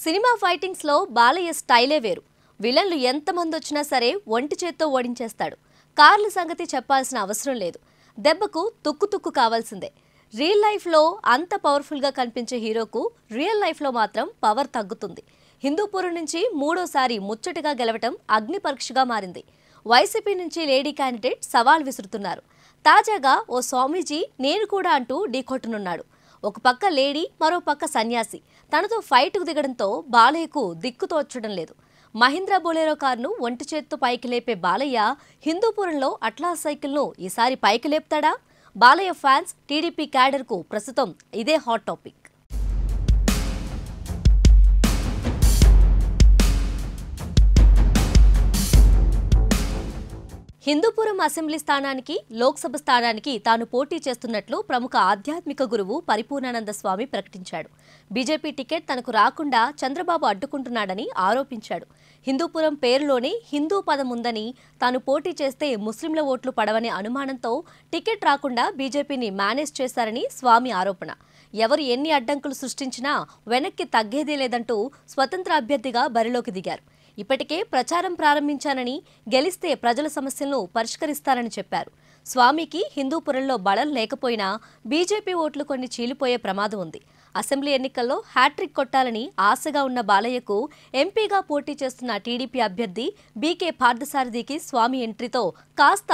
Cinema fightings లో బాలయ్య స్టైలే వేరు. విలన్లు ఎంతమంది వచ్చినా సరే ఒంటి చేత్తో ఓడించేస్తాడు. కార్ల సంగతి చెప్పాల్సిన అవసరం లేదు. దెబ్బకు తుక్కు కావాల్సిందే. రియల్ లైఫ్ లో అంత పవర్ఫుల్ గా కనిపించే హీరోకు రియల్ లైఫ్ లో మాత్రం పవర్ తగ్గుతుంది. హిందూపురం నుంచి మూడోసారి ముచ్చటగా గెలవటం అగ్ని పరీక్షగా మారింది. వైసీపీ నుంచి లేడీ క్యాండిడేట్ సవాల్ విసురుతున్నారు. తాజాగా ఓ స్వామీజీ నేను కూడా అంటూ ఢీకొట్టనున్నాడు. ఒక పక్క లేడీ, మరో పక్క సన్యాసి తనతో ఫైట్కు దిగడంతో బాలయ్యకు దిక్కు తోచడం లేదు. మహీంద్రా బొలెరో కారును ఒంటి చేత్తో పైకి లేపే బాలయ్య హిందూపురంలో అట్లాస్ సైకిల్ను ఈసారి పైకి లేపుతాడా? బాలయ్య ఫ్యాన్స్, టీడీపీ క్యాడర్కు ప్రస్తుతం ఇదే హాట్ టాపిక్. హిందూపురం అసెంబ్లీ స్థానానికి, లోక్సభ స్థానానికి తాను పోటీ చేస్తున్నట్లు ప్రముఖ ఆధ్యాత్మిక గురువు పరిపూర్ణానంద స్వామి ప్రకటించాడు. బీజేపీ టికెట్ తనకు రాకుండా చంద్రబాబు అడ్డుకుంటున్నాడని ఆరోపించాడు. హిందూపురం పేరులోనే హిందూ పదం ఉందని, తాను పోటీ చేస్తే ముస్లింల ఓట్లు పడవనే అనుమానంతో టికెట్ రాకుండా బీజేపీని మేనేజ్ చేశారని స్వామి ఆరోపణ. ఎవరు ఎన్ని అడ్డంకులు సృష్టించినా వెనక్కి తగ్గేదే లేదంటూ స్వతంత్ర అభ్యర్థిగా బరిలోకి దిగారు. ఇప్పటికే ప్రచారం ప్రారంభించానని, గెలిస్తే ప్రజల సమస్యలను పరిష్కరిస్తారని చెప్పారు. స్వామికి హిందూపురంలో బలం లేకపోయినా బీజేపీ ఓట్లు కొన్ని చీలిపోయే ప్రమాదం ఉంది. అసెంబ్లీ ఎన్నికల్లో హ్యాట్రిక్ కొట్టాలని ఆశగా ఉన్న బాలయ్యకు ఎంపీగా పోటీ చేస్తున్న టీడీపీ అభ్యర్థి బీకే పార్థసారథికి స్వామి ఎంట్రీతో కాస్త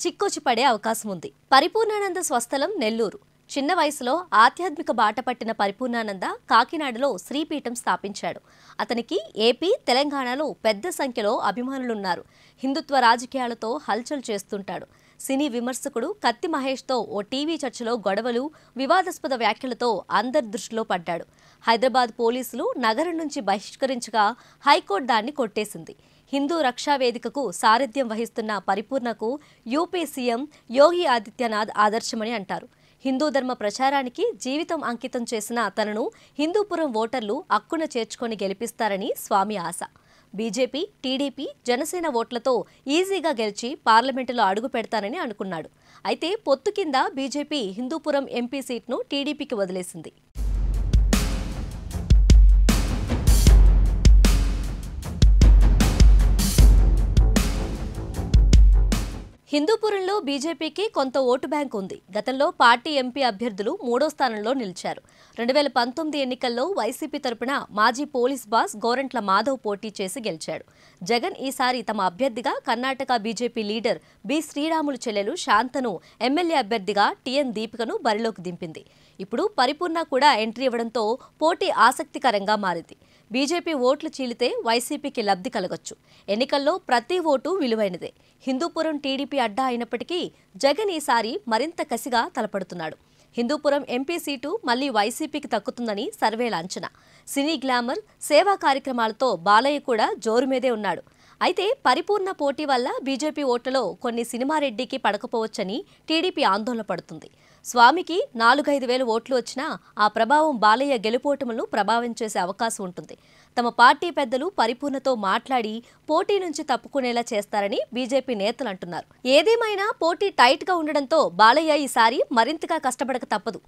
చిక్కొచ్చి పడే అవకాశం ఉంది. పరిపూర్ణానంద స్వస్థలం నెల్లూరు. చిన్న వయసులో ఆధ్యాత్మిక బాట పట్టిన పరిపూర్ణానంద కాకినాడలో శ్రీపీఠం స్థాపించాడు. అతనికి ఏపీ, తెలంగాణలో పెద్ద సంఖ్యలో అభిమానులున్నారు. హిందుత్వ రాజకీయాలతో హల్చల్ చేస్తుంటాడు. సినీ విమర్శకుడు కత్తి మహేష్తో ఓ టీవీ చర్చలో గొడవలు, వివాదాస్పద వ్యాఖ్యలతో అందరి దృష్టిలో పడ్డాడు. హైదరాబాద్ పోలీసులు నగరం నుంచి బహిష్కరించగా హైకోర్టు దాన్ని కొట్టేసింది. హిందూ రక్షా వేదికకు సారథ్యం వహిస్తున్న పరిపూర్ణకు యూపీ సీఎం యోగి ఆదిత్యనాథ్ ఆదర్శమని అంటారు. హిందూ ధర్మ ప్రచారానికి జీవితం అంకితం చేసిన తనను హిందూపురం ఓటర్లు అక్కున చేర్చుకొని గెలిపిస్తారని స్వామి ఆశ. బీజేపీ, టీడీపీ, జనసేన ఓట్లతో ఈజీగా గెలిచి పార్లమెంటులో అడుగు పెడతానని అనుకున్నాడు. అయితే పొత్తు కింద బీజేపీ హిందూపురం ఎంపీ సీట్ను టీడీపీకి వదిలేసింది. హిందూపురంలో బీజేపీకి కొంత ఓటు బ్యాంక్ ఉంది. గతంలో పార్టీ ఎంపీ అభ్యర్థులు మూడో స్థానంలో నిలిచారు. 2019 ఎన్నికల్లో వైసీపీ తరపున మాజీ పోలీస్ బాస్ గోరంట్ల మాధవ్ పోటీ చేసి గెలిచాడు. జగన్ ఈసారి తమ అభ్యర్థిగా కర్ణాటక బీజేపీ లీడర్ బి శ్రీరాములు చెల్లెలు శాంతను, ఎమ్మెల్యే అభ్యర్థిగా టీఎన్ దీపికను బరిలోకి దింపింది. ఇప్పుడు పరిపూర్ణ కూడా ఎంట్రీ ఇవ్వడంతో పోటీ ఆసక్తికరంగా మారింది. బీజేపీ ఓట్లు చీలితే వైసీపీకి లబ్ధి కలగొచ్చు. ఎన్నికల్లో ప్రతి ఓటు విలువైనదే. హిందూపురం టీడీపీ అడ్డా అయినప్పటికీ జగన్ ఈసారి మరింత కసిగా తలపడుతున్నాడు. హిందూపురం ఎంపీ సీటు మళ్లీ వైసీపీకి దక్కుతుందని సర్వేల అంచనా. సినీ గ్లామర్, సేవా కార్యక్రమాలతో బాలయ్య కూడా జోరు మీదే ఉన్నాడు. అయితే పరిపూర్ణ పోటీ వల్ల బీజేపీ ఓట్లలో కొన్ని సినిమారెడ్డికి పడకపోవచ్చని టీడీపీ ఆందోళన పడుతుంది. స్వామికి 4-5 వేల ఓట్లు వచ్చినా ఆ ప్రభావం బాలయ్య గెలుపోటములను ప్రభావం చేసే అవకాశం ఉంటుంది. తమ పార్టీ పెద్దలు పరిపూర్ణతో మాట్లాడి పోటీ నుంచి తప్పుకునేలా చేస్తారని బీజేపీ నేతలు అంటున్నారు. ఏదేమైనా పోటీ టైట్గా ఉండడంతో బాలయ్య ఈసారి మరింతగా కష్టపడక తప్పదు.